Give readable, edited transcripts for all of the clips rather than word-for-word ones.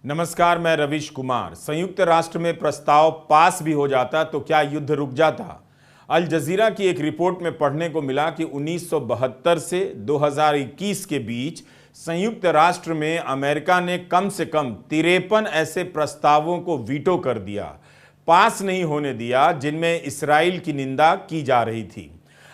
नमस्कार, मैं रविश कुमार। संयुक्त राष्ट्र में प्रस्ताव पास भी हो जाता तो क्या युद्ध रुक जाता? अल जजीरा की एक रिपोर्ट में पढ़ने को मिला कि 1972 से 2021 के बीच संयुक्त राष्ट्र में अमेरिका ने कम से कम 53 ऐसे प्रस्तावों को वीटो कर दिया, पास नहीं होने दिया, जिनमें इसराइल की निंदा की जा रही थी।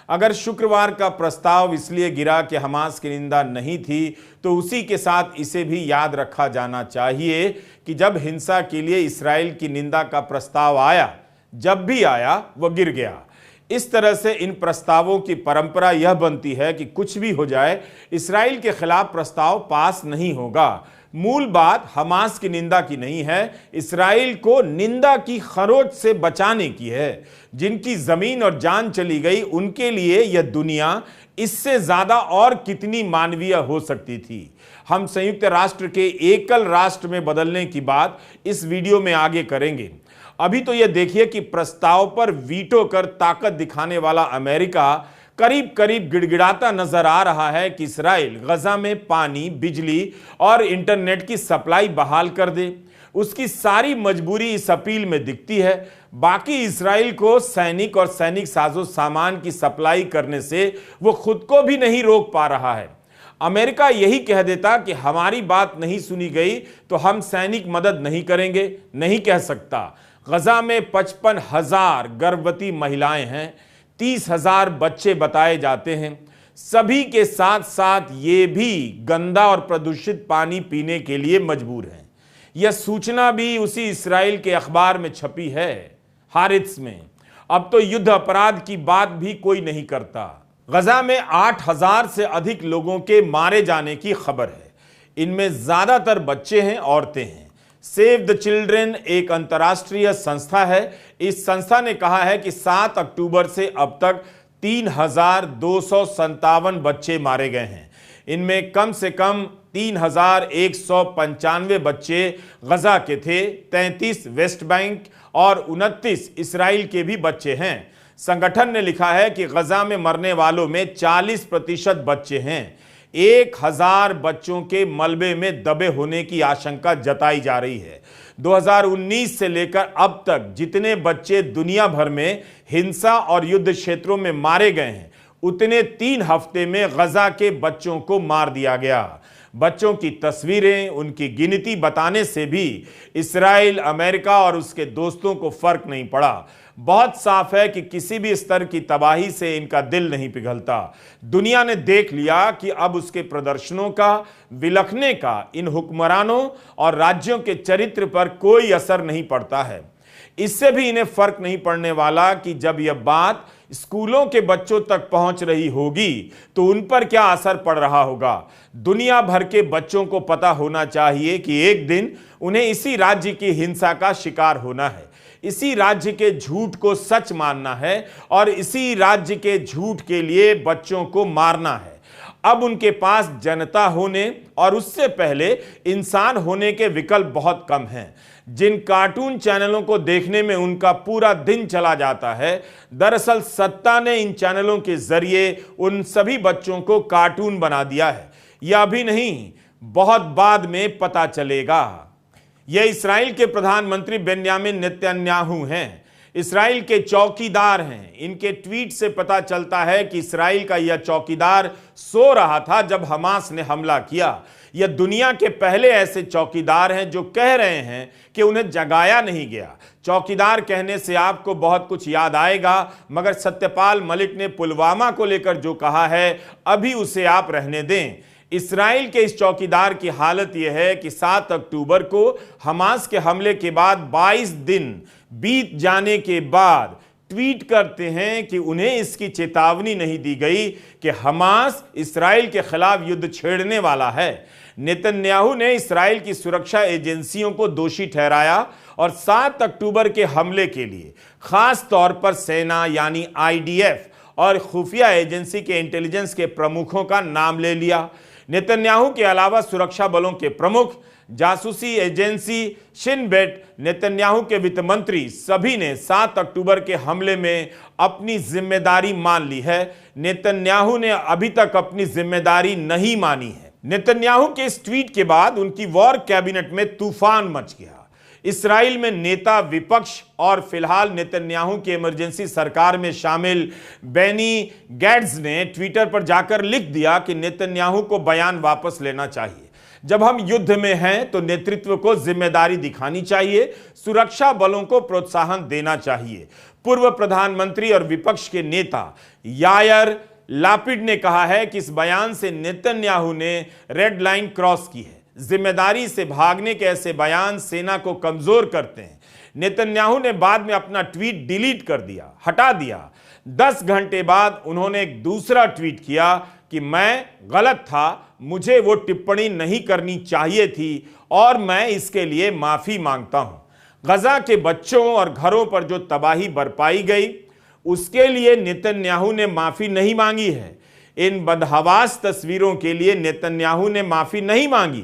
अगर शुक्रवार का प्रस्ताव इसलिए गिरा कि हमास की निंदा नहीं थी, तो उसी के साथ इसे भी याद रखा जाना चाहिए कि जब हिंसा के लिए इसराइल की निंदा का प्रस्ताव आया, जब भी आया, वह गिर गया। इस तरह से इन प्रस्तावों की परंपरा यह बनती है कि कुछ भी हो जाए, इसराइल के खिलाफ प्रस्ताव पास नहीं होगा। मूल बात हमास की निंदा की नहीं है, इसराइल को निंदा की खरोच से बचाने की है। जिनकी जमीन और जान चली गई, उनके लिए यह दुनिया इससे ज्यादा और कितनी मानवीय हो सकती थी। हम संयुक्त राष्ट्र के एकल राष्ट्र में बदलने की बात इस वीडियो में आगे करेंगे। अभी तो यह देखिए कि प्रस्ताव पर वीटो कर ताकत दिखाने वाला अमेरिका करीब करीब गिड़गिड़ाता नजर आ रहा है कि इसराइल गजा में पानी, बिजली और इंटरनेट की सप्लाई बहाल कर दे। उसकी सारी मजबूरी इस अपील में दिखती है। बाकी इसराइल को सैनिक और सैनिक साजो सामान की सप्लाई करने से वो खुद को भी नहीं रोक पा रहा है। अमेरिका यही कह देता कि हमारी बात नहीं सुनी गई तो हम सैनिक मदद नहीं करेंगे, नहीं कह सकता। गजा में 55,000 गर्भवती महिलाएं हैं, 30,000 बच्चे बताए जाते हैं। सभी के साथ साथ ये भी गंदा और प्रदूषित पानी पीने के लिए मजबूर हैं। यह सूचना भी उसी इसराइल के अखबार में छपी है, हारित्स में। अब तो युद्ध अपराध की बात भी कोई नहीं करता। गजा में 8,000 से अधिक लोगों के मारे जाने की खबर है। इनमें ज्यादातर बच्चे हैं, औरतें हैं। सेव द चिल्ड्रेन एक अंतर्राष्ट्रीय संस्था है। इस संस्था ने कहा है कि 7 अक्टूबर से अब तक 3,257 बच्चे मारे गए हैं। इनमें कम से कम 3,195 बच्चे गजा के थे, 33 वेस्ट बैंक और 29 इसराइल के भी बच्चे हैं। संगठन ने लिखा है कि गजा में मरने वालों में 40% बच्चे हैं। 1,000 बच्चों के मलबे में दबे होने की आशंका जताई जा रही है। 2019 से लेकर अब तक जितने बच्चे दुनिया भर में हिंसा और युद्ध क्षेत्रों में मारे गए हैं, उतने 3 हफ्ते में गजा के बच्चों को मार दिया गया। बच्चों की तस्वीरें, उनकी गिनती बताने से भी इसराइल, अमेरिका और उसके दोस्तों को फर्क नहीं पड़ा। बहुत साफ है कि किसी भी स्तर की तबाही से इनका दिल नहीं पिघलता। दुनिया ने देख लिया कि अब उसके प्रदर्शनों का, विलखने का इन हुक्मरानों और राज्यों के चरित्र पर कोई असर नहीं पड़ता है। इससे भी इन्हें फर्क नहीं पड़ने वाला कि जब यह बात स्कूलों के बच्चों तक पहुंच रही होगी तो उन पर क्या असर पड़ रहा होगा। दुनिया भर के बच्चों को पता होना चाहिए कि एक दिन उन्हें इसी राज्य की हिंसा का शिकार होना है, इसी राज्य के झूठ को सच मानना है और इसी राज्य के झूठ के लिए बच्चों को मारना है। अब उनके पास जनता होने और उससे पहले इंसान होने के विकल्प बहुत कम हैं। जिन कार्टून चैनलों को देखने में उनका पूरा दिन चला जाता है, दरअसल सत्ता ने इन चैनलों के जरिए उन सभी बच्चों को कार्टून बना दिया है। यह अभी नहीं, बहुत बाद में पता चलेगा। यह इसराइल के प्रधानमंत्री बेन्यामिन नेतन्याहू हैं, इसराइल के चौकीदार हैं। इनके ट्वीट से पता चलता है कि इसराइल का यह चौकीदार सो रहा था जब हमास ने हमला किया। यह दुनिया के पहले ऐसे चौकीदार हैं जो कह रहे हैं कि उन्हें जगाया नहीं गया। चौकीदार कहने से आपको बहुत कुछ याद आएगा, मगर सत्यपाल मलिक ने पुलवामा को लेकर जो कहा है, अभी उसे आप रहने दें। इसराइल के इस चौकीदार की हालत यह है कि 7 अक्टूबर को हमास के हमले के बाद 22 दिन बीत जाने के बाद ट्वीट करते हैं कि उन्हें इसकी चेतावनी नहीं दी गई कि हमास इसराइल के खिलाफ युद्ध छेड़ने वाला है। नेतन्याहू ने इसराइल की सुरक्षा एजेंसियों को दोषी ठहराया और 7 अक्टूबर के हमले के लिए खास तौर पर सेना यानी IDF और खुफिया एजेंसी के इंटेलिजेंस के प्रमुखों का नाम ले लिया। नेतन्याहू के अलावा सुरक्षा बलों के प्रमुख, जासूसी एजेंसी शिन बेट, नेतन्याहू के वित्त मंत्री, सभी ने 7 अक्टूबर के हमले में अपनी जिम्मेदारी मान ली है। नेतन्याहू ने अभी तक अपनी जिम्मेदारी नहीं मानी है। नेतन्याहू के इस ट्वीट के बाद उनकी वॉर कैबिनेट में तूफान मच गया। इस्राइल में नेता, विपक्ष और फिलहाल नेतन्याहू की इमरजेंसी सरकार में शामिल बेनी गैट्स ने ट्विटर पर जाकर लिख दिया कि नेतन्याहू को बयान वापस लेना चाहिए। जब हम युद्ध में हैं तो नेतृत्व को जिम्मेदारी दिखानी चाहिए, सुरक्षा बलों को प्रोत्साहन देना चाहिए। पूर्व प्रधानमंत्री और विपक्ष के नेता यायर लापिड ने कहा है कि इस बयान से नेतन्याहू ने रेड लाइन क्रॉस की है। जिम्मेदारी से भागने के ऐसे बयान सेना को कमजोर करते हैं। नेतन्याहू ने बाद में अपना ट्वीट डिलीट कर दिया, हटा दिया। 10 घंटे बाद उन्होंने एक दूसरा ट्वीट किया कि मैं गलत था, मुझे वो टिप्पणी नहीं करनी चाहिए थी और मैं इसके लिए माफी मांगता हूं। गजा के बच्चों और घरों पर जो तबाही बरपाई गई उसके लिए नेतन्याहू ने माफी नहीं मांगी है। इन बदहवास तस्वीरों के लिए नेतन्याहू ने माफी नहीं मांगी।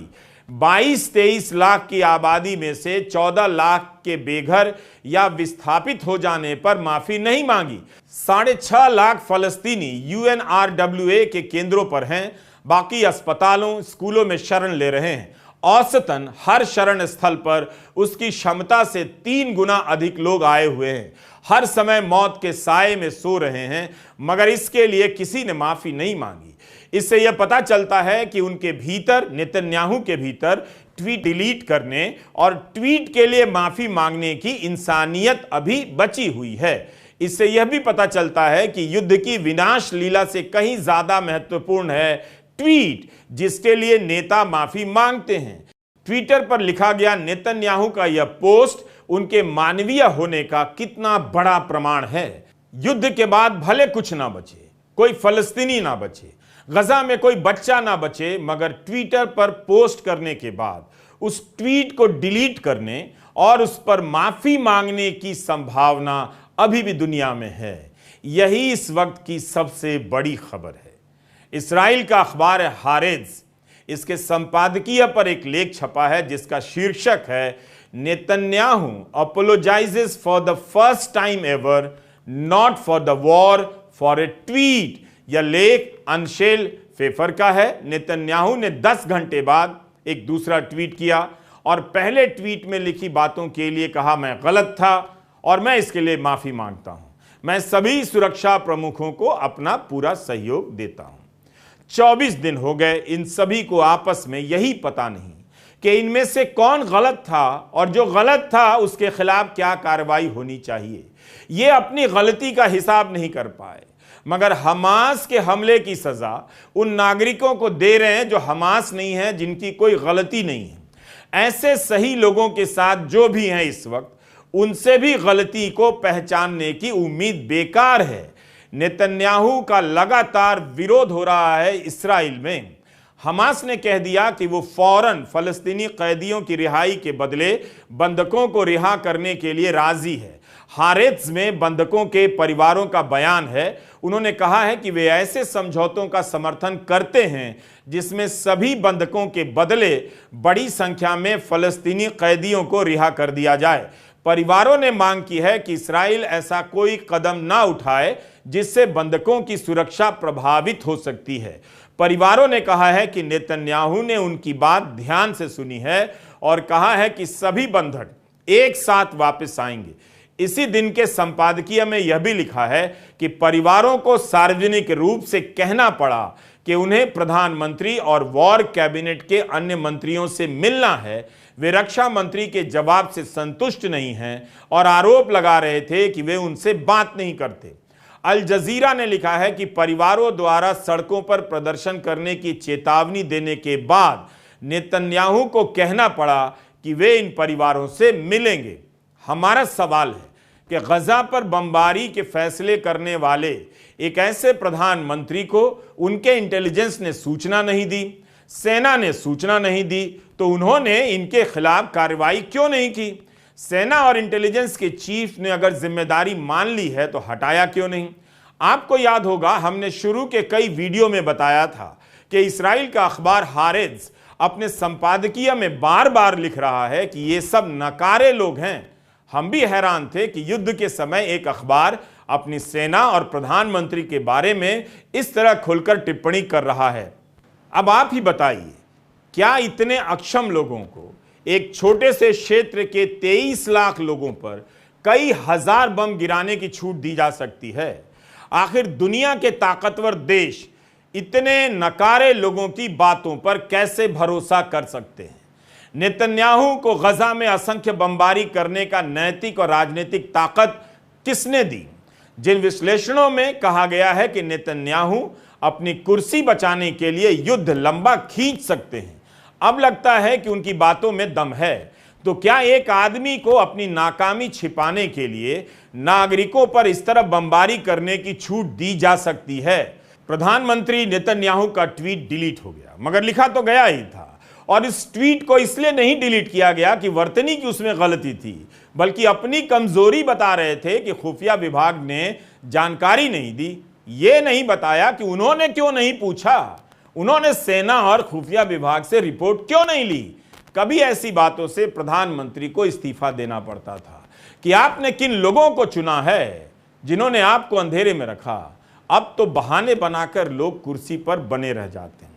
22-23 लाख की आबादी में से 14 लाख के बेघर या विस्थापित हो जाने पर माफी नहीं मांगी। 6.5 लाख फलस्तीनी UNRWA के केंद्रों पर हैं, बाकी अस्पतालों, स्कूलों में शरण ले रहे हैं। औसतन हर शरण स्थल पर उसकी क्षमता से 3 गुना अधिक लोग आए हुए हैं। हर समय मौत के साए में सो रहे हैं, मगर इसके लिए किसी ने माफी नहीं मांगी। इससे यह पता चलता है कि उनके भीतर, नेतन्याहू के भीतर, ट्वीट डिलीट करने और ट्वीट के लिए माफी मांगने की इंसानियत अभी बची हुई है। इससे यह भी पता चलता है कि युद्ध की विनाश लीला से कहीं ज्यादा महत्वपूर्ण है ट्वीट, जिसके लिए नेता माफी मांगते हैं। ट्विटर पर लिखा गया नेतन्याहू का यह पोस्ट उनके मानवीय होने का कितना बड़ा प्रमाण है। युद्ध के बाद भले कुछ ना बचे, कोई फलस्तीनी ना बचे, गजा में कोई बच्चा ना बचे, मगर ट्विटर पर पोस्ट करने के बाद उस ट्वीट को डिलीट करने और उस पर माफी मांगने की संभावना अभी भी दुनिया में है। यही इस वक्त की सबसे बड़ी खबर है। इस्राइल का अखबार है हारेज, इसके संपादकीय पर एक लेख छपा है जिसका शीर्षक है Netanyahu apologizes for the first time ever, not for the war, for a tweet. यह लेख अनशेल फेफर का है। नेतन्याहू ने 10 घंटे बाद एक दूसरा ट्वीट किया और पहले ट्वीट में लिखी बातों के लिए कहा, मैं गलत था और मैं इसके लिए माफी मांगता हूं। मैं सभी सुरक्षा प्रमुखों को अपना पूरा सहयोग देता हूं। 24 दिन हो गए, इन सभी को आपस में यही पता नहीं कि इनमें से कौन गलत था और जो गलत था उसके खिलाफ क्या कार्रवाई होनी चाहिए। ये अपनी गलती का हिसाब नहीं कर पाए, मगर हमास के हमले की सजा उन नागरिकों को दे रहे हैं जो हमास नहीं है, जिनकी कोई गलती नहीं है। ऐसे सही लोगों के साथ जो भी हैं इस वक्त, उनसे भी गलती को पहचानने की उम्मीद बेकार है। नेतन्याहू का लगातार विरोध हो रहा है इस्राइल में। हमास ने कह दिया कि वो फौरन फलस्तीनी कैदियों की रिहाई के बदले बंधकों को रिहा करने के लिए राजी है। हारेत्स में बंधकों के परिवारों का बयान है। उन्होंने कहा है कि वे ऐसे समझौतों का समर्थन करते हैं जिसमें सभी बंधकों के बदले बड़ी संख्या में फलस्तीनी कैदियों को रिहा कर दिया जाए। परिवारों ने मांग की है कि इस्राइल ऐसा कोई कदम ना उठाए जिससे बंधकों की सुरक्षा प्रभावित हो सकती है। परिवारों ने कहा है कि नेतन्याहू ने उनकी बात ध्यान से सुनी है और कहा है कि सभी बंधक एक साथ वापस आएंगे। इसी दिन के संपादकीय में यह भी लिखा है कि परिवारों को सार्वजनिक रूप से कहना पड़ा कि उन्हें प्रधानमंत्री और वॉर कैबिनेट के अन्य मंत्रियों से मिलना है। वे रक्षा मंत्री के जवाब से संतुष्ट नहीं हैं और आरोप लगा रहे थे कि वे उनसे बात नहीं करते। अल जजीरा ने लिखा है कि परिवारों द्वारा सड़कों पर प्रदर्शन करने की चेतावनी देने के बाद नेतन्याहू को कहना पड़ा कि वे इन परिवारों से मिलेंगे। हमारा सवाल है कि गजा पर बमबारी के फैसले करने वाले एक ऐसे प्रधानमंत्री को उनके इंटेलिजेंस ने सूचना नहीं दी, सेना ने सूचना नहीं दी, तो उन्होंने इनके खिलाफ कार्रवाई क्यों नहीं की? सेना और इंटेलिजेंस के चीफ ने अगर जिम्मेदारी मान ली है तो हटाया क्यों नहीं? आपको याद होगा, हमने शुरू के कई वीडियो में बताया था कि इस्राइल का अखबार हारेज अपने संपादकीय में बार बार लिख रहा है कि ये सब नकारे लोग हैं। हम भी हैरान थे कि युद्ध के समय एक अखबार अपनी सेना और प्रधानमंत्री के बारे में इस तरह खुलकर टिप्पणी कर रहा है। अब आप ही बताइए, क्या इतने अक्षम लोगों को एक छोटे से क्षेत्र के 23 लाख लोगों पर कई हजार बम गिराने की छूट दी जा सकती है? आखिर दुनिया के ताकतवर देश इतने नकारे लोगों की बातों पर कैसे भरोसा कर सकते हैं? नेतन्याहू को गजा में असंख्य बमबारी करने का नैतिक और राजनीतिक ताकत किसने दी? जिन विश्लेषणों में कहा गया है कि नेतन्याहू अपनी कुर्सी बचाने के लिए युद्ध लंबा खींच सकते हैं, अब लगता है कि उनकी बातों में दम है। तो क्या एक आदमी को अपनी नाकामी छिपाने के लिए नागरिकों पर इस तरह बमबारी करने की छूट दी जा सकती है? प्रधानमंत्री नेतन्याहू का ट्वीट डिलीट हो गया, मगर लिखा तो गया ही था। और इस ट्वीट को इसलिए नहीं डिलीट किया गया कि वर्तनी की उसमें गलती थी, बल्कि अपनी कमजोरी बता रहे थे कि खुफिया विभाग ने जानकारी नहीं दी। ये नहीं बताया कि उन्होंने क्यों नहीं पूछा, उन्होंने सेना और खुफिया विभाग से रिपोर्ट क्यों नहीं ली। कभी ऐसी बातों से प्रधानमंत्री को इस्तीफा देना पड़ता था कि आपने किन लोगों को चुना है जिन्होंने आपको अंधेरे में रखा। अब तो बहाने बनाकर लोग कुर्सी पर बने रह जाते हैं।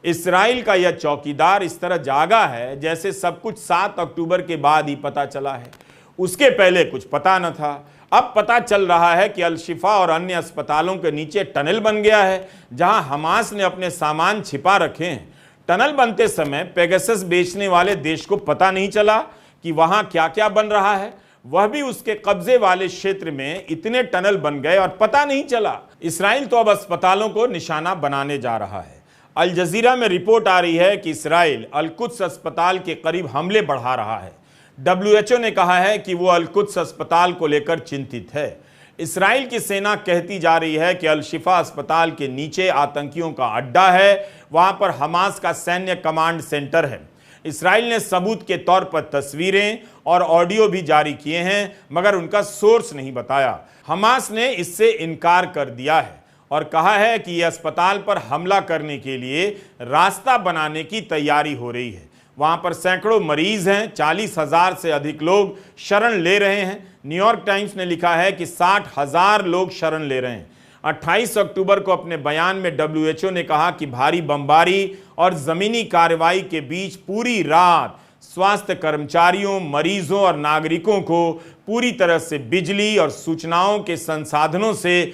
इस्राइल का यह चौकीदार इस तरह जागा है जैसे सब कुछ 7 अक्टूबर के बाद ही पता चला है, उसके पहले कुछ पता न था। अब पता चल रहा है कि अल-शिफा और अन्य अस्पतालों के नीचे टनल बन गया है जहां हमास ने अपने सामान छिपा रखे हैं। टनल बनते समय पेगासस बेचने वाले देश को पता नहीं चला कि वहां क्या क्या बन रहा है, वह भी उसके कब्जे वाले क्षेत्र में इतने टनल बन गए और पता नहीं चला। इस्राइल तो अब अस्पतालों को निशाना बनाने जा रहा है। अल जजीरा में रिपोर्ट आ रही है कि इस्राइल अल-कुद्स अस्पताल के करीब हमले बढ़ा रहा है। WHO ने कहा है कि वो अल-कुद्स अस्पताल को लेकर चिंतित है। इस्राइल की सेना कहती जा रही है कि अल-शिफा अस्पताल के नीचे आतंकियों का अड्डा है, वहां पर हमास का सैन्य कमांड सेंटर है। इस्राइल ने सबूत के तौर पर तस्वीरें और ऑडियो भी जारी किए हैं, मगर उनका सोर्स नहीं बताया। हमास ने इससे इनकार कर दिया है और कहा है कि यह अस्पताल पर हमला करने के लिए रास्ता बनाने की तैयारी हो रही है। वहां पर सैकड़ों मरीज हैं, 40,000 से अधिक लोग शरण ले रहे हैं। न्यूयॉर्क टाइम्स ने लिखा है कि 60,000 लोग शरण ले रहे हैं। 28 अक्टूबर को अपने बयान में WHO ने कहा कि भारी बमबारी और जमीनी कार्रवाई के बीच पूरी रात स्वास्थ्य कर्मचारियों, मरीजों और नागरिकों को पूरी तरह से बिजली और सूचनाओं के संसाधनों से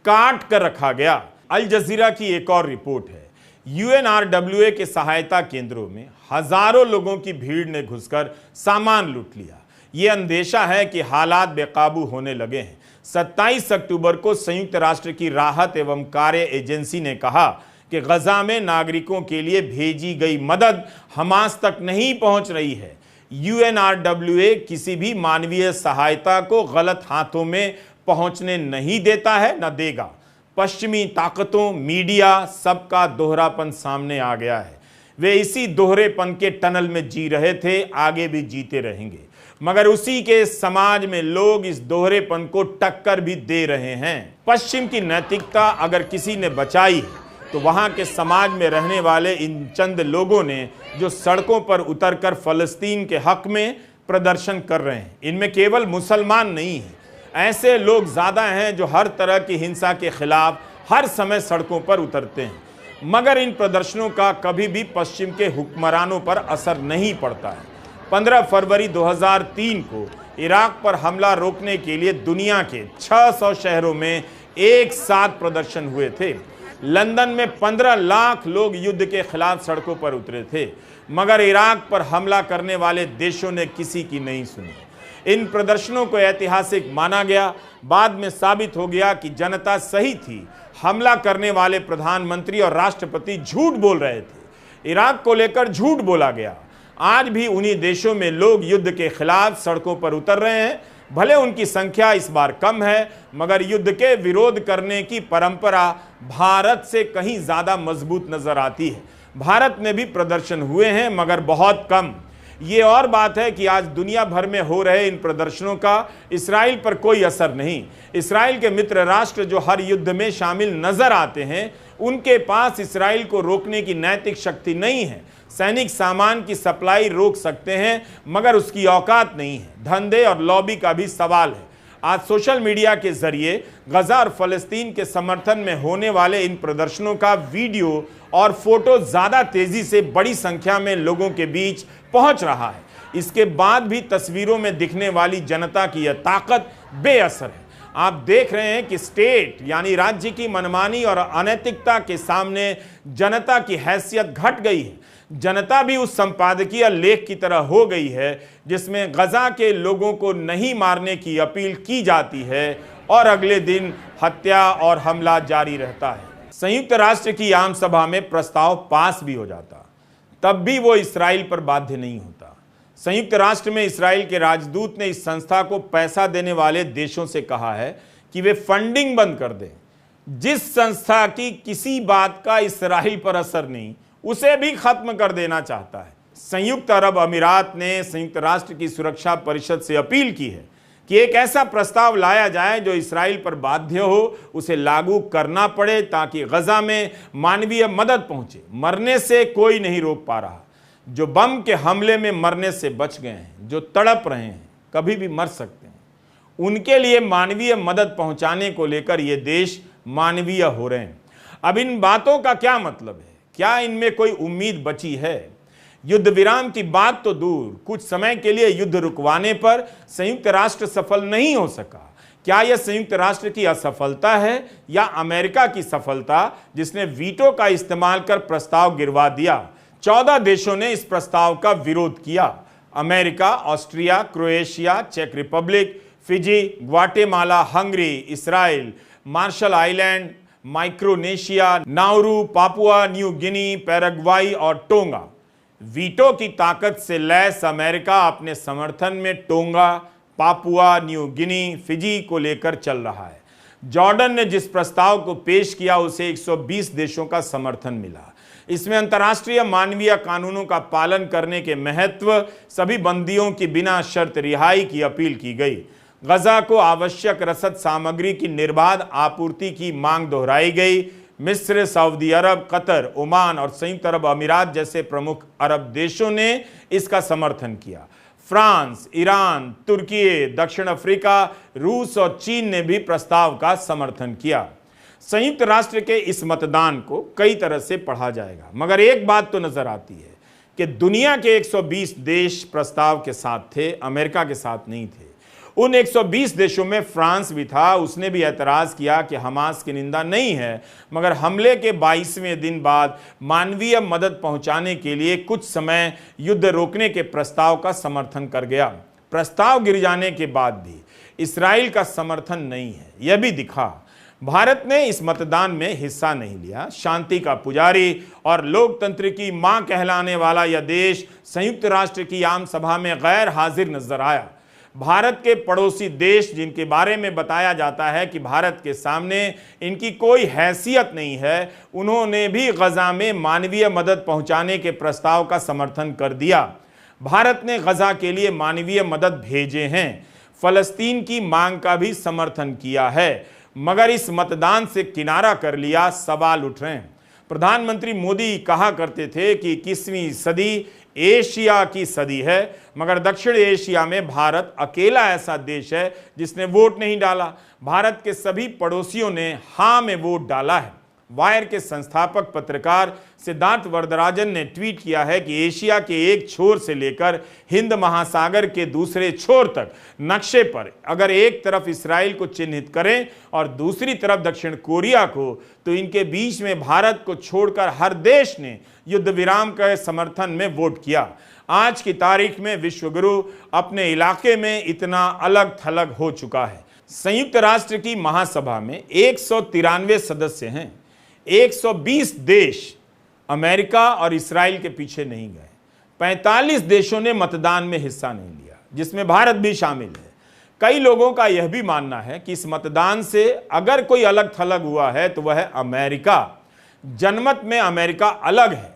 काट कर रखा गया। अल जजीरा की एक और रिपोर्ट है, UNRWA के सहायता केंद्रों में हजारों लोगों की भीड़ ने घुसकर सामान लूट लिया। यह अंदेशा है कि हालात बेकाबू होने लगे हैं। 27 अक्टूबर को संयुक्त राष्ट्र की राहत एवं कार्य एजेंसी ने कहा कि गजा में नागरिकों के लिए भेजी गई मदद हमास तक नहीं पहुंच रही है। UNRWA किसी भी मानवीय सहायता को गलत हाथों में पहुंचने नहीं देता है, न देगा। पश्चिमी ताकतों, मीडिया, सबका दोहरापन सामने आ गया है। वे इसी दोहरेपन के टनल में जी रहे थे, आगे भी जीते रहेंगे। मगर उसी के समाज में लोग इस दोहरेपन को टक्कर भी दे रहे हैं। पश्चिम की नैतिकता अगर किसी ने बचाई है तो वहां के समाज में रहने वाले इन चंद लोगों ने, जो सड़कों पर उतरकर फलस्तीन के हक में प्रदर्शन कर रहे हैं। इनमें केवल मुसलमान नहीं है, ऐसे लोग ज्यादा हैं जो हर तरह की हिंसा के खिलाफ हर समय सड़कों पर उतरते हैं। मगर इन प्रदर्शनों का कभी भी पश्चिम के हुक्मरानों पर असर नहीं पड़ता है। 15 फरवरी 2003 को इराक पर हमला रोकने के लिए दुनिया के 600 शहरों में एक साथ प्रदर्शन हुए थे। लंदन में 15 लाख लोग युद्ध के खिलाफ सड़कों पर उतरे थे, मगर इराक पर हमला करने वाले देशों ने किसी की नहीं सुनी। इन प्रदर्शनों को ऐतिहासिक माना गया। बाद में साबित हो गया कि जनता सही थी, हमला करने वाले प्रधानमंत्री और राष्ट्रपति झूठ बोल रहे थे। इराक को लेकर झूठ बोला गया। आज भी उन्हीं देशों में लोग युद्ध के खिलाफ सड़कों पर उतर रहे हैं। भले उनकी संख्या इस बार कम है, मगर युद्ध के विरोध करने की परंपरा भारत से कहीं ज्यादा मजबूत नजर आती है। भारत में भी प्रदर्शन हुए हैं, मगर बहुत कम। ये और बात है कि आज दुनिया भर में हो रहे इन प्रदर्शनों का इस्राइल पर कोई असर नहीं। इस्राइल के मित्र राष्ट्र जो हर युद्ध में शामिल नजर आते हैं, उनके पास इस्राइल को रोकने की नैतिक शक्ति नहीं है। सैनिक सामान की सप्लाई रोक सकते हैं, मगर उसकी औकात नहीं है। धंधे और लॉबी का भी सवाल है। आज सोशल मीडिया के जरिए गजा और फलस्तीन के समर्थन में होने वाले इन प्रदर्शनों का वीडियो और फोटो ज्यादा तेजी से बड़ी संख्या में लोगों के बीच पहुंच रहा है। इसके बाद भी तस्वीरों में दिखने वाली जनता की यह ताकत बेअसर है। आप देख रहे हैं कि स्टेट यानी राज्य की मनमानी और अनैतिकता के सामने जनता की हैसियत घट गई है। जनता भी उस संपादकीय लेख की तरह हो गई है जिसमें गजा के लोगों को नहीं मारने की अपील की जाती है और अगले दिन हत्या और हमला जारी रहता है। संयुक्त राष्ट्र की आम सभा में प्रस्ताव पास भी हो जाता, तब भी वो इस्राइल पर बाध्य नहीं होता। संयुक्त राष्ट्र में इस्राइल के राजदूत ने इस संस्था को पैसा देने वाले देशों से कहा है कि वे फंडिंग बंद कर दें। जिस संस्था की किसी बात का इस्राइल पर असर नहीं, उसे भी खत्म कर देना चाहता है। संयुक्त अरब अमीरात ने संयुक्त राष्ट्र की सुरक्षा परिषद से अपील की है कि एक ऐसा प्रस्ताव लाया जाए जो इस्राइल पर बाध्य हो, उसे लागू करना पड़े ताकि गजा में मानवीय मदद पहुंचे। मरने से कोई नहीं रोक पा रहा। जो बम के हमले में मरने से बच गए हैं, जो तड़प रहे हैं, कभी भी मर सकते हैं, उनके लिए मानवीय मदद पहुंचाने को लेकर ये देश मानवीय हो रहे हैं। अब इन बातों का क्या मतलब है? क्या इनमें कोई उम्मीद बची है? युद्ध विराम की बात तो दूर, कुछ समय के लिए युद्ध रुकवाने पर संयुक्त राष्ट्र सफल नहीं हो सका। क्या यह संयुक्त राष्ट्र की असफलता है या अमेरिका की सफलता, जिसने वीटो का इस्तेमाल कर प्रस्ताव गिरवा दिया? 14 देशों ने इस प्रस्ताव का विरोध किया। अमेरिका, ऑस्ट्रिया, क्रोएशिया, चेक Republic, Fiji, Guatemala, Hungary, Israel, Marshall Island, Micronesia, Nauru, Papua New Guinea, Paraguay और टोंगा। वीटो की ताकत से लैस अमेरिका अपने समर्थन में टोंगा, पापुआ न्यू गिनी, फिजी को लेकर चल रहा है। जॉर्डन ने जिस प्रस्ताव को पेश किया उसे 120 देशों का समर्थन मिला। इसमें अंतर्राष्ट्रीय मानवीय कानूनों का पालन करने के महत्व, सभी बंदियों की बिना शर्त रिहाई की अपील की गई। गजा को आवश्यक रसद सामग्री की निर्बाध आपूर्ति की मांग दोहराई गई। मिस्र, सऊदी अरब, कतर, ओमान और संयुक्त अरब अमीरात जैसे प्रमुख अरब देशों ने इसका समर्थन किया। फ्रांस, ईरान, तुर्की, दक्षिण अफ्रीका, रूस और चीन ने भी प्रस्ताव का समर्थन किया। संयुक्त राष्ट्र के इस मतदान को कई तरह से पढ़ा जाएगा, मगर एक बात तो नजर आती है कि दुनिया के 120 देश प्रस्ताव के साथ थे, अमेरिका के साथ नहीं थे। उन 120 देशों में फ्रांस भी था। उसने भी एतराज किया कि हमास की निंदा नहीं है, मगर हमले के 22वें दिन बाद मानवीय मदद पहुंचाने के लिए कुछ समय युद्ध रोकने के प्रस्ताव का समर्थन कर गया। प्रस्ताव गिर जाने के बाद भी इस्राइल का समर्थन नहीं है, यह भी दिखा। भारत ने इस मतदान में हिस्सा नहीं लिया। शांति का पुजारी और लोकतंत्र की मां कहलाने वाला यह देश संयुक्त राष्ट्र की आम सभा में गैर हाजिर नजर आया। भारत के पड़ोसी देश, जिनके बारे में बताया जाता है कि भारत के सामने इनकी कोई हैसियत नहीं है, उन्होंने भी गजा में मानवीय मदद पहुंचाने के प्रस्ताव का समर्थन कर दिया। भारत ने गजा के लिए मानवीय मदद भेजे हैं, फलस्तीन की मांग का भी समर्थन किया है, मगर इस मतदान से किनारा कर लिया। सवाल उठ रहे हैं। प्रधानमंत्री मोदी कहा करते थे कि 21वीं सदी एशिया की सदी है, मगर दक्षिण एशिया में भारत अकेला ऐसा देश है जिसने वोट नहीं डाला। भारत के सभी पड़ोसियों ने हां में वोट डाला है। वायर के संस्थापक पत्रकार सिद्धार्थ वरदराजन ने ट्वीट किया है कि एशिया के एक छोर से लेकर हिंद महासागर के दूसरे छोर तक नक्शे पर अगर एक तरफ इस्राइल को चिन्हित करें और दूसरी तरफ दक्षिण कोरिया को, तो इनके बीच में भारत को छोड़कर हर देश ने युद्ध विराम के समर्थन में वोट किया। आज की तारीख में विश्वगुरु अपने इलाके में इतना अलग थलग हो चुका है। संयुक्त राष्ट्र की महासभा में 193 सदस्य हैं। 120 देश अमेरिका और इस्राइल के पीछे नहीं गए। 45 देशों ने मतदान में हिस्सा नहीं लिया, जिसमें भारत भी शामिल है। कई लोगों का यह भी मानना है कि इस मतदान से अगर कोई अलग थलग हुआ है तो वह है अमेरिका। जनमत में अमेरिका अलग है।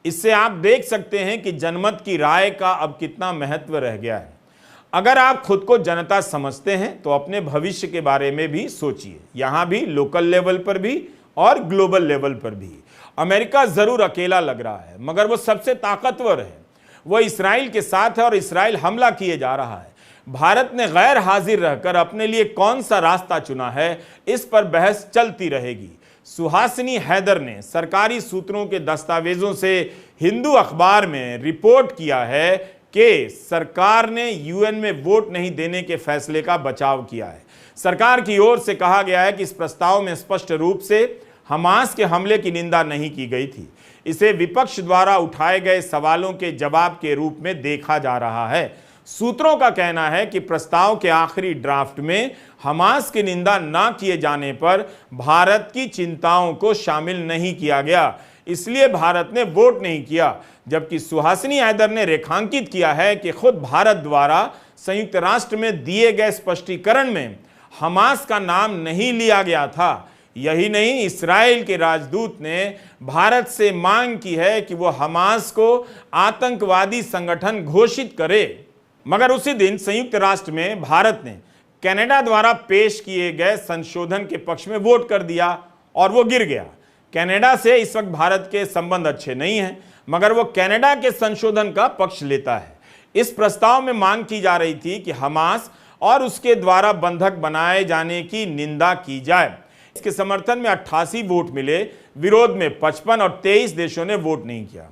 इससे आप देख सकते हैं कि जनमत की राय का अब कितना महत्व रह गया है। अगर आप खुद को जनता समझते हैं तो अपने भविष्य के बारे में भी सोचिए, यहां भी, लोकल लेवल पर भी और ग्लोबल लेवल पर भी। अमेरिका जरूर अकेला लग रहा है, मगर वो सबसे ताकतवर है। वो इस्राइल के साथ है और इस्राइल हमला किए जा रहा है। भारत ने गैर हाजिर रहकर अपने लिए कौन सा रास्ता चुना है, इस पर बहस चलती रहेगी। सुहासिनी हैदर ने सरकारी सूत्रों के दस्तावेजों से हिंदू अखबार में रिपोर्ट किया है कि सरकार ने यूएन में वोट नहीं देने के फैसले का बचाव किया है। सरकार की ओर से कहा गया है कि इस प्रस्ताव में स्पष्ट रूप से हमास के हमले की निंदा नहीं की गई थी। इसे विपक्ष द्वारा उठाए गए सवालों के जवाब के रूप में देखा जा रहा है। सूत्रों का कहना है कि प्रस्ताव के आखिरी ड्राफ्ट में हमास की निंदा न किए जाने पर भारत की चिंताओं को शामिल नहीं किया गया, इसलिए भारत ने वोट नहीं किया। जबकि सुहासिनी हैदर ने रेखांकित किया है कि खुद भारत द्वारा संयुक्त राष्ट्र में दिए गए स्पष्टीकरण में हमास का नाम नहीं लिया गया था। यही नहीं, इस्राएल के राजदूत ने भारत से मांग की है कि वो हमास को आतंकवादी संगठन घोषित करे। मगर उसी दिन संयुक्त राष्ट्र में भारत ने कनाडा द्वारा पेश किए गए संशोधन के पक्ष में वोट कर दिया और वो गिर गया। कनाडा से इस वक्त भारत के संबंध अच्छे नहीं हैं, मगर वो कनाडा के संशोधन का पक्ष लेता है। इस प्रस्ताव में मांग की जा रही थी कि हमास और उसके द्वारा बंधक बनाए जाने की निंदा की जाए। इसके समर्थन में 88 वोट मिले, विरोध में 55 और 23 देशों ने वोट नहीं किया।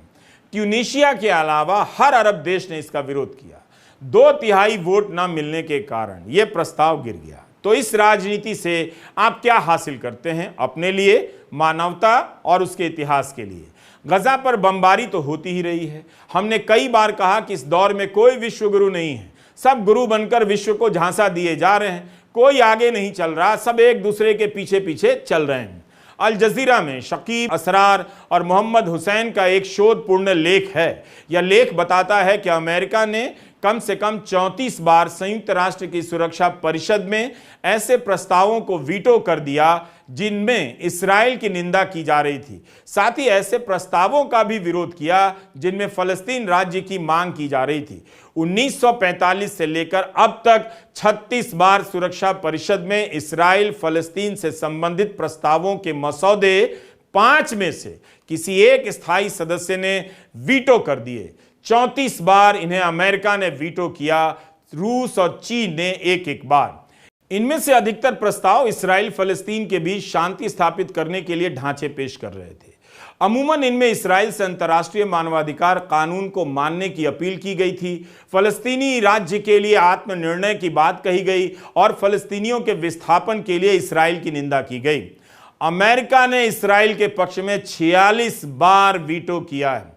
ट्यूनीशिया के अलावा हर अरब देश ने इसका विरोध किया। 2/3 वोट न मिलने के कारण यह प्रस्ताव गिर गया। तो इस राजनीति से आप क्या हासिल करते हैं? अपने लिए, मानवता और उसके इतिहास के लिए। गजा पर बमबारी तो होती ही रही है। हमने कई बार कहा कि इस दौर में कोई विश्व गुरु नहीं है, सब गुरु बनकर विश्व को झांसा दिए जा रहे हैं। कोई आगे नहीं चल रहा, सब एक दूसरे के पीछे पीछे चल रहे हैं। अल जजीरा में शकीब असरार और मोहम्मद हुसैन का एक शोधपूर्ण लेख है। यह लेख बताता है कि अमेरिका ने कम से कम 34 बार संयुक्त राष्ट्र की सुरक्षा परिषद में ऐसे प्रस्तावों को वीटो कर दिया जिनमें इस्राएल की निंदा की जा रही थी। साथ ही ऐसे प्रस्तावों का भी विरोध किया जिनमें फलस्तीन राज्य की मांग की जा रही थी। 1945 से लेकर अब तक 36 बार सुरक्षा परिषद में इस्राएल फलस्तीन से संबंधित प्रस्तावों के मसौदे 5 में से किसी एक स्थायी सदस्य ने वीटो कर दिए। 34 बार इन्हें अमेरिका ने वीटो किया, रूस और चीन ने एक बार। इनमें से अधिकतर प्रस्ताव इस्राएल फलस्तीन के बीच शांति स्थापित करने के लिए ढांचे पेश कर रहे थे। अमूमन इनमें इस्राएल से अंतर्राष्ट्रीय मानवाधिकार कानून को मानने की अपील की गई थी, फलस्तीनी राज्य के लिए आत्मनिर्णय की बात कही गई और फलस्तीनियों के विस्थापन के लिए इस्राएल की निंदा की गई। अमेरिका ने इस्राएल के पक्ष में 46 बार वीटो किया है।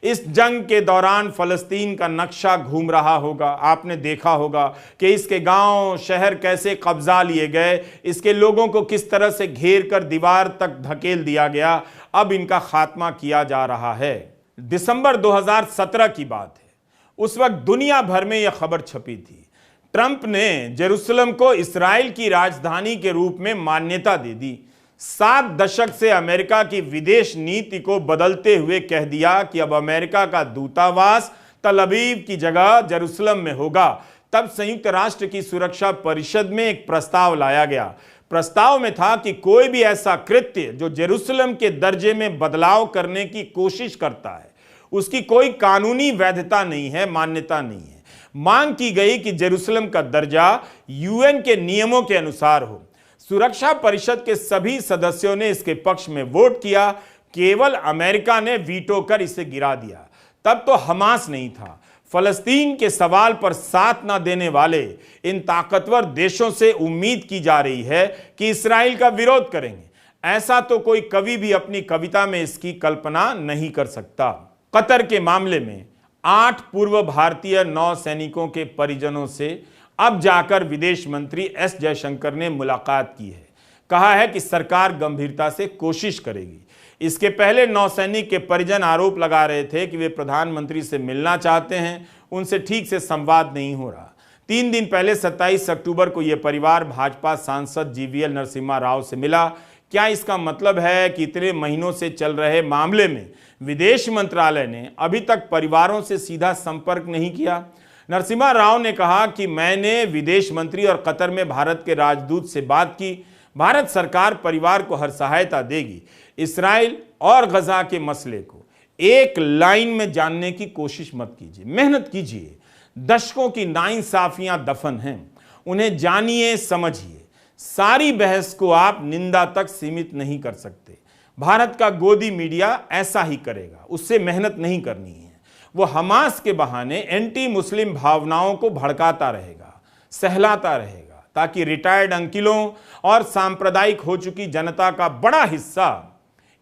इस जंग के दौरान फलस्तीन का नक्शा घूम रहा होगा। आपने देखा होगा कि इसके गांव शहर कैसे कब्जा लिए गए, इसके लोगों को किस तरह से घेर कर दीवार तक धकेल दिया गया। अब इनका खात्मा किया जा रहा है। दिसंबर 2017 की बात है। उस वक्त दुनिया भर में यह खबर छपी थी। ट्रंप ने जेरूसलम को इस्राएल की राजधानी के रूप में मान्यता दे दी। 7 दशक से अमेरिका की विदेश नीति को बदलते हुए कह दिया कि अब अमेरिका का दूतावास तल अवीव की जगह जेरूसलम में होगा। तब संयुक्त राष्ट्र की सुरक्षा परिषद में एक प्रस्ताव लाया गया। प्रस्ताव में था कि कोई भी ऐसा कृत्य जो जेरूसलम के दर्जे में बदलाव करने की कोशिश करता है, उसकी कोई कानूनी वैधता नहीं है, मान्यता नहीं है। मांग की गई कि जेरूसलम का दर्जा यूएन के नियमों के अनुसार हो। सुरक्षा परिषद के सभी सदस्यों ने इसके पक्ष में वोट किया, केवल अमेरिका ने वीटो कर इसे गिरा दिया। तब तो हमास नहीं था। फलस्तीन के सवाल पर साथ न देने वाले इन ताकतवर देशों से उम्मीद की जा रही है कि इस्राएल का विरोध करेंगे। ऐसा तो कोई कवि भी अपनी कविता में इसकी कल्पना नहीं कर सकता। कतर के मामले में 8 पूर्व भारतीय नौसैनिकों के परिजनों से अब जाकर विदेश मंत्री एस जयशंकर ने मुलाकात की है। कहा है कि सरकार गंभीरता से कोशिश करेगी। इसके पहले नौसैनिक के परिजन आरोप लगा रहे थे कि वे प्रधानमंत्री से मिलना चाहते हैं, उनसे ठीक से संवाद नहीं हो रहा। 3 दिन पहले 27 अक्टूबर को यह परिवार भाजपा सांसद जीवीएल नरसिम्हा राव से मिला। क्या इसका मतलब है कि इतने महीनों से चल रहे मामले में विदेश मंत्रालय ने अभी तक परिवारों से सीधा संपर्क नहीं किया? नरसिम्हा राव ने कहा कि मैंने विदेश मंत्री और कतर में भारत के राजदूत से बात की। भारत सरकार परिवार को हर सहायता देगी। इस्राएल और गजा के मसले को एक लाइन में जानने की कोशिश मत कीजिए, मेहनत कीजिए, दशकों की नाइंसाफियां दफन हैं, उन्हें जानिए, समझिए। सारी बहस को आप निंदा तक सीमित नहीं कर सकते। भारत का गोदी मीडिया ऐसा ही करेगा, उससे मेहनत नहीं करनी है। वो हमास के बहाने एंटी मुस्लिम भावनाओं को भड़काता रहेगा, सहलाता रहेगा, ताकि रिटायर्ड अंकिलों और सांप्रदायिक हो चुकी जनता का बड़ा हिस्सा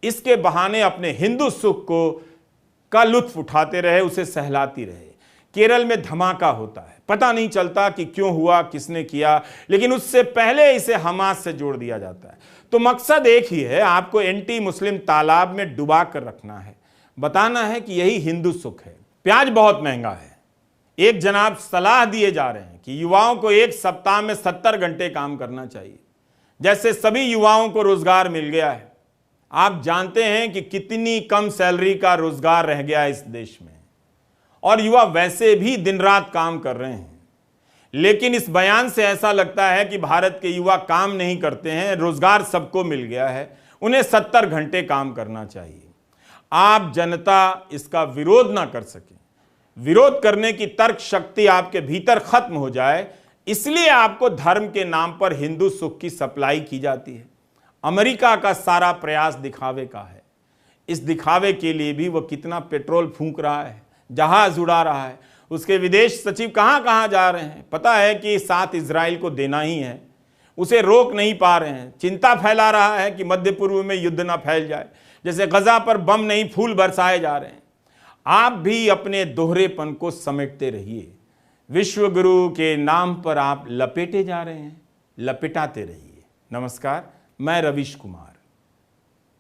इसके बहाने अपने हिंदू सुख का लुत्फ उठाते रहे, उसे सहलाती रहे। केरल में धमाका होता है, पता नहीं चलता कि क्यों हुआ, किसने किया, लेकिन उससे पहले इसे हमास से जोड़ दिया जाता है। तो मकसद एक ही है, आपको एंटी मुस्लिम तालाब में डुबा कर रखना है, बताना है कि यही हिंदू सुख है। प्याज बहुत महंगा है। एक जनाब सलाह दिए जा रहे हैं कि युवाओं को एक सप्ताह में 70 घंटे काम करना चाहिए, जैसे सभी युवाओं को रोजगार मिल गया है। आप जानते हैं कि कितनी कम सैलरी का रोजगार रह गया है इस देश में, और युवा वैसे भी दिन रात काम कर रहे हैं। लेकिन इस बयान से ऐसा लगता है कि भारत के युवा काम नहीं करते हैं, रोजगार सबको मिल गया है, उन्हें 70 घंटे काम करना चाहिए। आप जनता इसका विरोध ना कर सके, विरोध करने की तर्क शक्ति आपके भीतर खत्म हो जाए, इसलिए आपको धर्म के नाम पर हिंदू सुख की सप्लाई की जाती है। अमेरिका का सारा प्रयास दिखावे का है। इस दिखावे के लिए भी वह कितना पेट्रोल फूंक रहा है, जहाज उड़ा रहा है, उसके विदेश सचिव कहां कहां जा रहे हैं। पता है कि साथ इजराइल को देना ही है, उसे रोक नहीं पा रहे हैं। चिंता फैला रहा है कि मध्य पूर्व में युद्ध ना फैल जाए, जैसे गजा पर बम नहीं फूल बरसाए जा रहे हैं। आप भी अपने दोहरेपन को समेटते रहिए। विश्व गुरु के नाम पर आप लपेटे जा रहे हैं, लपेटाते रहिए। नमस्कार, मैं रवीश कुमार।